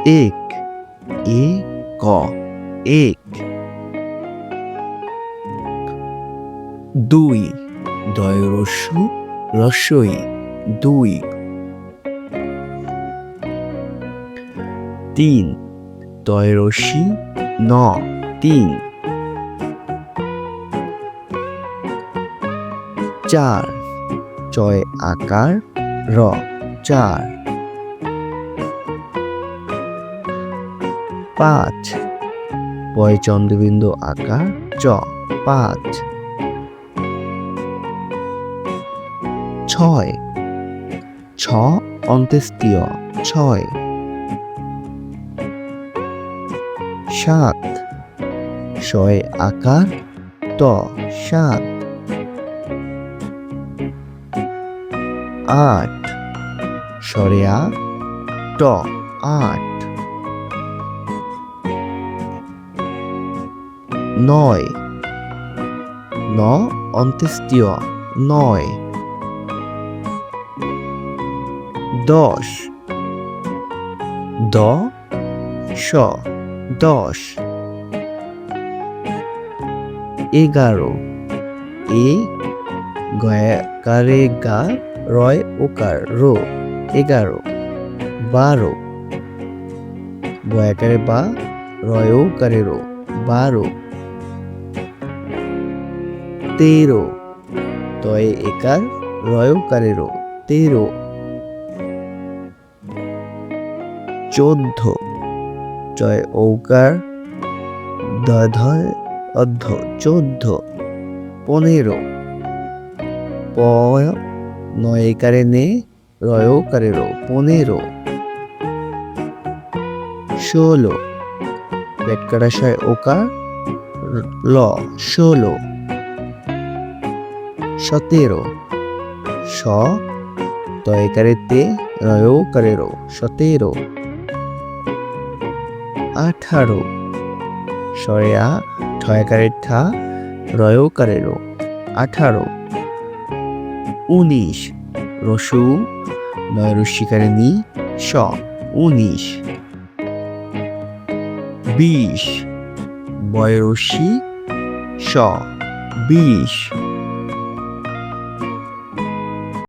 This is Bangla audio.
এক, এ ক, এক। দুই, দয় রস্যু রস্যই, দুই। তিন, তয় রস্যি ন, তিন। চার, চয় আকার র, চার। পাঁচ, পয় চন্দ্রবিন্দু আকার চ, পাঁচ। ছয়, ছ অন্ত্যেষ্টিয়, ছয়। সাত, শয় আকার ত, সাত। আট, সরেয়া ট, আট। নয়, ন অন্ত্যেষ্টিয়, নয়। দশ, দ স, দশ। এগারো, এ গয়াকারে গা রয় ওকার রো, এগারো। বারো, বয়াকারে বা রয় ওকারে রো, বারো। তেরো, তয়ে একার রয় ওকারে রো, তেরো। চোদ্দ, চয় ঔকার ধয় ধয় অর্ধ, চোদ্দ। পনেরো, প নয় একারে নে রয় ওকারে রো, পনেরো। ষোলো, পেটকাটাশয় ওকার ল, ষোলো। সতেরো, স তয়কারে তে রয় ওকারে রো, সতেরো। আঠারো, সরেয়া ঠয়কারে ঠা রয় ওকারে রো, আঠারো। উনিশ, রসু নয় রস্যিকারে নি স, উনিশ। বিশ, বয় রস্যি স, বিশ।